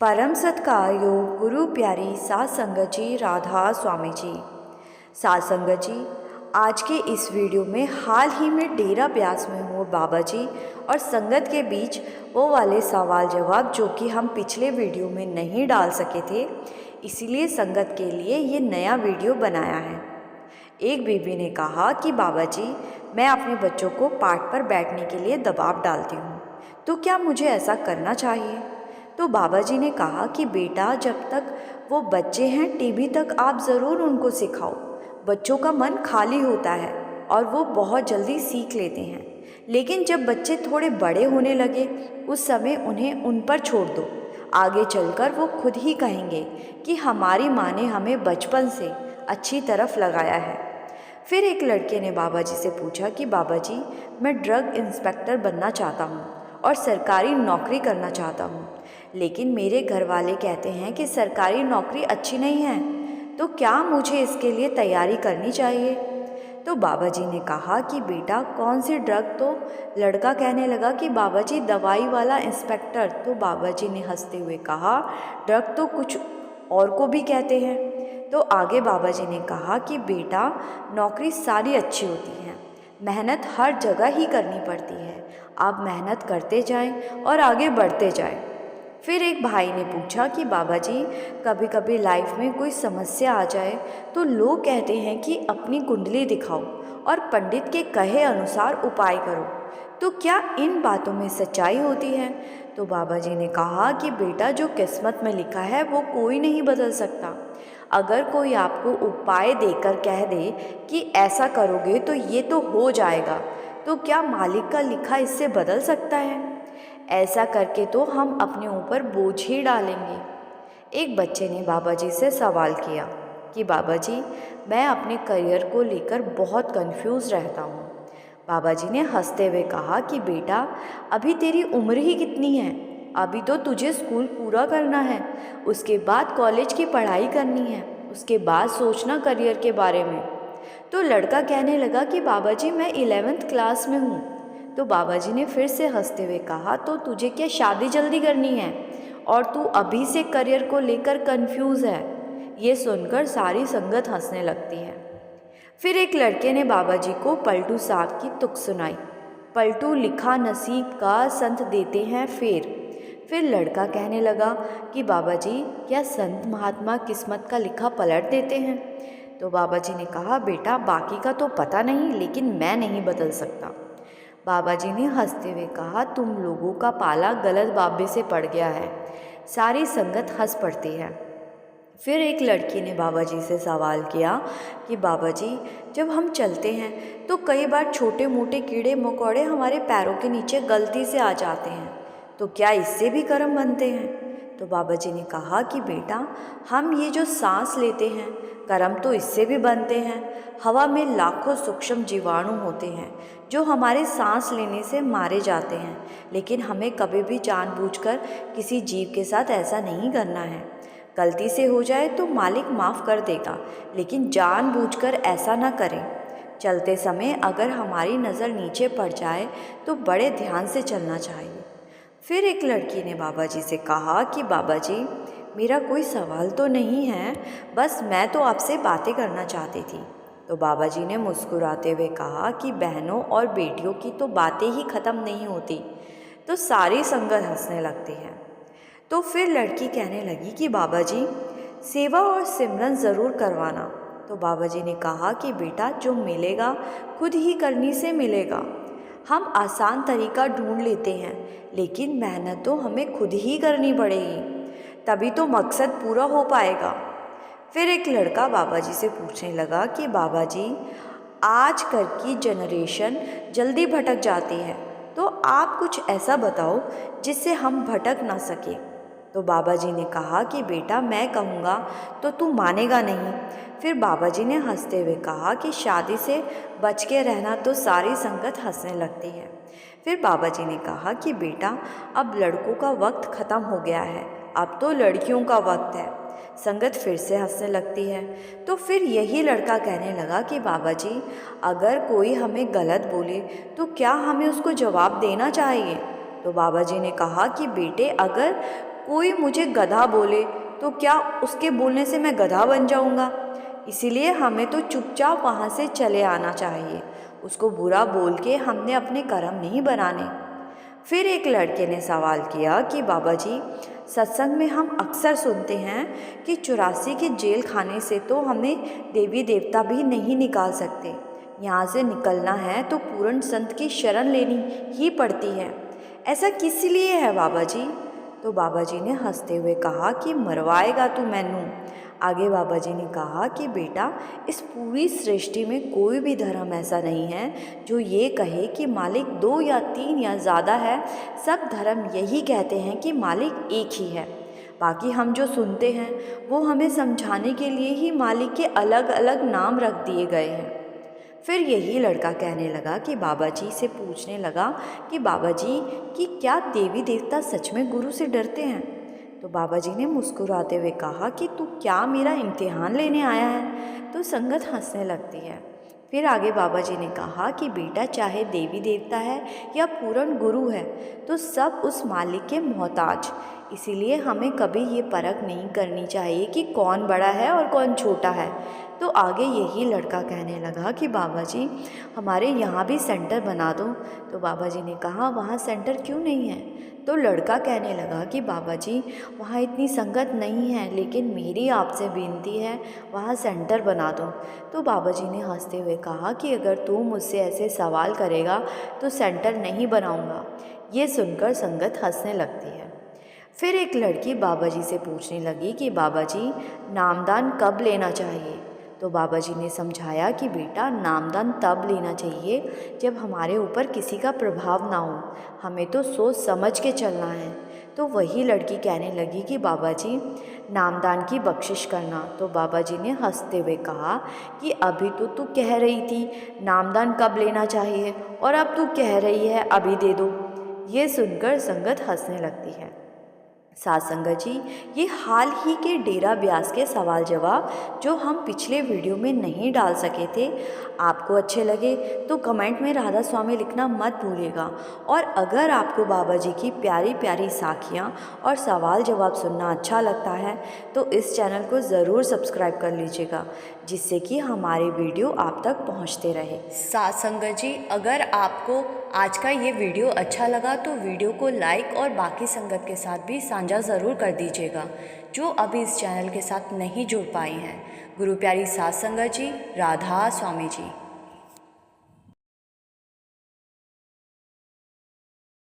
परम सत्कार योग गुरु प्यारी सात संगत जी राधा स्वामी जी। सात संगत जी, आज के इस वीडियो में हाल ही में डेरा ब्यास में हुए बाबा जी और संगत के बीच वो वाले सवाल जवाब जो कि हम पिछले वीडियो में नहीं डाल सके थे, इसीलिए संगत के लिए ये नया वीडियो बनाया है। एक बीबी ने कहा कि बाबा जी, मैं अपने बच्चों को पाठ पर बैठने के लिए दबाव डालती हूँ, तो क्या मुझे ऐसा करना चाहिए? तो बाबा जी ने कहा कि बेटा, जब तक वो बच्चे हैं टीवी तक आप ज़रूर उनको सिखाओ। बच्चों का मन खाली होता है और वो बहुत जल्दी सीख लेते हैं, लेकिन जब बच्चे थोड़े बड़े होने लगे उस समय उन्हें उन पर छोड़ दो। आगे चलकर वो खुद ही कहेंगे कि हमारी माँ ने हमें बचपन से अच्छी तरफ लगाया है। फिर एक लड़के ने बाबा जी से पूछा कि बाबा जी, मैं ड्रग इंस्पेक्टर बनना चाहता हूँ और सरकारी नौकरी करना चाहता हूँ, लेकिन मेरे घर वाले कहते हैं कि सरकारी नौकरी अच्छी नहीं है, तो क्या मुझे इसके लिए तैयारी करनी चाहिए? तो बाबा जी ने कहा कि बेटा, कौन सी ड्रग? तो लड़का कहने लगा कि बाबा जी, दवाई वाला इंस्पेक्टर। तो बाबा जी ने हंसते हुए कहा, ड्रग तो कुछ और को भी कहते हैं। तो आगे बाबा जी ने कहा कि बेटा, नौकरी सारी अच्छी होती है, मेहनत हर जगह ही करनी पड़ती है। आप मेहनत करते जाएं और आगे बढ़ते जाएं। फिर एक भाई ने पूछा कि बाबा जी, कभी कभी लाइफ में कोई समस्या आ जाए तो लोग कहते हैं कि अपनी कुंडली दिखाओ और पंडित के कहे अनुसार उपाय करो, तो क्या इन बातों में सच्चाई होती है? तो बाबा जी ने कहा कि बेटा, जो किस्मत में लिखा है वो कोई नहीं बदल सकता। अगर कोई आपको उपाय देकर कह दे कि ऐसा करोगे तो ये तो हो जाएगा, तो क्या मालिक का लिखा इससे बदल सकता है? ऐसा करके तो हम अपने ऊपर बोझ ही डालेंगे। एक बच्चे ने बाबा जी से सवाल किया कि बाबा जी, मैं अपने करियर को लेकर बहुत कंफ्यूज रहता हूँ। बाबा जी ने हंसते हुए कहा कि बेटा, अभी तेरी उम्र ही कितनी है? अभी तो तुझे स्कूल पूरा करना है, उसके बाद कॉलेज की पढ़ाई करनी है, उसके बाद सोचना करियर के बारे में। तो लड़का कहने लगा कि बाबा जी, मैं 11th क्लास में हूँ। तो बाबा जी ने फिर से हंसते हुए कहा, तो तुझे क्या शादी जल्दी करनी है और तू अभी से करियर को लेकर कंफ्यूज है? ये सुनकर सारी संगत हंसने लगती है। फिर एक लड़के ने बाबा जी को पलटू साहब की तुक सुनाई। पलटू लिखा नसीब का, संत देते हैं फेर। फिर लड़का कहने लगा कि बाबा जी, क्या संत महात्मा किस्मत का लिखा पलट देते हैं? तो बाबा जी ने कहा, बेटा, बाकी का तो पता नहीं, लेकिन मैं नहीं बदल सकता। बाबा जी ने हंसते हुए कहा, तुम लोगों का पाला गलत बाबे से पड़ गया है। सारी संगत हंस पड़ती है। फिर एक लड़की ने बाबा जी से सवाल किया कि बाबा जी, जब हम चलते हैं तो कई बार छोटे मोटे कीड़े मकोड़े हमारे पैरों के नीचे गलती से आ जाते हैं, तो क्या इससे भी कर्म बनते हैं? तो बाबा जी ने कहा कि बेटा, हम ये जो सांस लेते हैं, कर्म तो इससे भी बनते हैं। हवा में लाखों सूक्ष्म जीवाणु होते हैं जो हमारे सांस लेने से मारे जाते हैं, लेकिन हमें कभी भी जानबूझकर किसी जीव के साथ ऐसा नहीं करना है। गलती से हो जाए तो मालिक माफ़ कर देगा, लेकिन जानबूझकर ऐसा ना करें। चलते समय अगर हमारी नज़र नीचे पड़ जाए तो बड़े ध्यान से चलना चाहिए। फिर एक लड़की ने बाबा जी से कहा कि बाबा जी, मेरा कोई सवाल तो नहीं है, बस मैं तो आपसे बातें करना चाहती थी। तो बाबा जी ने मुस्कुराते हुए कहा कि बहनों और बेटियों की तो बातें ही ख़त्म नहीं होती। तो सारी संगत हंसने लगती है। तो फिर लड़की कहने लगी कि बाबा जी, सेवा और सिमरन ज़रूर करवाना। तो बाबा जी ने कहा कि बेटा, जो मिलेगा खुद ही करने से मिलेगा। हम आसान तरीका ढूंढ लेते हैं, लेकिन मेहनत तो हमें खुद ही करनी पड़ेगी, तभी तो मकसद पूरा हो पाएगा। फिर एक लड़का बाबा जी से पूछने लगा कि बाबा जी, आजकल की जनरेशन जल्दी भटक जाती है, तो आप कुछ ऐसा बताओ जिससे हम भटक ना सके। तो बाबा जी ने कहा कि बेटा, मैं कहूँगा तो तू मानेगा नहीं। फिर बाबा जी ने हंसते हुए कहा कि शादी से बच के रहना। तो सारी संगत हंसने लगती है। फिर बाबा जी ने कहा कि बेटा, अब लड़कों का वक्त ख़त्म हो गया है, अब तो लड़कियों का वक्त है। संगत फिर से हंसने लगती है। तो फिर यही लड़का कहने लगा कि बाबा जी, अगर कोई हमें गलत बोले तो क्या हमें उसको जवाब देना चाहिए? तो बाबा जी ने कहा कि बेटे, अगर कोई मुझे गधा बोले तो क्या उसके बोलने से मैं गधा बन जाऊंगा? इसीलिए हमें तो चुपचाप वहाँ से चले आना चाहिए। उसको बुरा बोल के हमने अपने कर्म नहीं बनाने। फिर एक लड़के ने सवाल किया कि बाबा जी, सत्संग में हम अक्सर सुनते हैं कि 84 के जेल खाने से तो हमें देवी देवता भी नहीं निकाल सकते। यहाँ से निकलना है तो पूर्ण संत की शरण लेनी ही पड़ती है। ऐसा किस लिए है बाबा जी? तो बाबा जी ने हंसते हुए कहा कि मरवाएगा तू मैनू। आगे बाबा जी ने कहा कि बेटा, इस पूरी सृष्टि में कोई भी धर्म ऐसा नहीं है जो ये कहे कि मालिक 2 या 3 या ज़्यादा है। सब धर्म यही कहते हैं कि मालिक एक ही है। बाकी हम जो सुनते हैं वो हमें समझाने के लिए ही मालिक के अलग अलग नाम रख दिए गए हैं। फिर यही लड़का कहने लगा कि बाबा जी से पूछने लगा कि बाबा जी, कि क्या देवी देवता सच में गुरु से डरते हैं? तो बाबा जी ने मुस्कुराते हुए कहा कि तू क्या मेरा इम्तिहान लेने आया है? तो संगत हंसने लगती है। फिर आगे बाबा जी ने कहा कि बेटा, चाहे देवी देवता है या पूर्ण गुरु है तो सब उस मालिक के मोहताज। इसीलिए हमें कभी ये परख नहीं करनी चाहिए कि कौन बड़ा है और कौन छोटा है। तो आगे यही लड़का कहने लगा कि बाबा जी, हमारे यहाँ भी सेंटर बना दो। तो बाबा जी ने कहा, वहाँ सेंटर क्यों नहीं है? तो लड़का कहने लगा कि बाबा जी, वहाँ इतनी संगत नहीं है, लेकिन मेरी आपसे विनती है वहाँ सेंटर बना दो। तो बाबा जी ने हंसते हुए कहा कि अगर तू मुझसे ऐसे सवाल करेगा तो सेंटर नहीं बनाऊंगा। ये सुनकर संगत हंसने लगती है। फिर एक लड़की बाबा जी से पूछने लगी कि बाबा जी, नामदान कब लेना चाहिए? तो बाबा जी ने समझाया कि बेटा, नामदान तब लेना चाहिए जब हमारे ऊपर किसी का प्रभाव ना हो। हमें तो सोच समझ के चलना है। तो वही लड़की कहने लगी कि बाबा जी, नामदान की बख्शिश करना। तो बाबा जी ने हंसते हुए कहा कि अभी तो तू कह रही थी नामदान कब लेना चाहिए, और अब तू कह रही है अभी दे दो। ये सुनकर संगत हंसने लगती है। साथ संगत जी, ये हाल ही के डेरा ब्यास के सवाल जवाब जो हम पिछले वीडियो में नहीं डाल सके थे, आपको अच्छे लगे तो कमेंट में राधा स्वामी लिखना मत भूलिएगा। और अगर आपको बाबा जी की प्यारी प्यारी साखियाँ और सवाल जवाब सुनना अच्छा लगता है तो इस चैनल को ज़रूर सब्सक्राइब कर लीजिएगा, जिससे कि हमारे वीडियो आप तक पहुँचते रहे। साथ संगत जी, अगर आपको आज का ये वीडियो अच्छा लगा तो वीडियो को लाइक और बाकी संगत के साथ भी साझा ज़रूर कर दीजिएगा, जो अभी इस चैनल के साथ नहीं जुड़ पाई हैं। गुरु प्यारी साथ संगत जी, राधा स्वामी जी।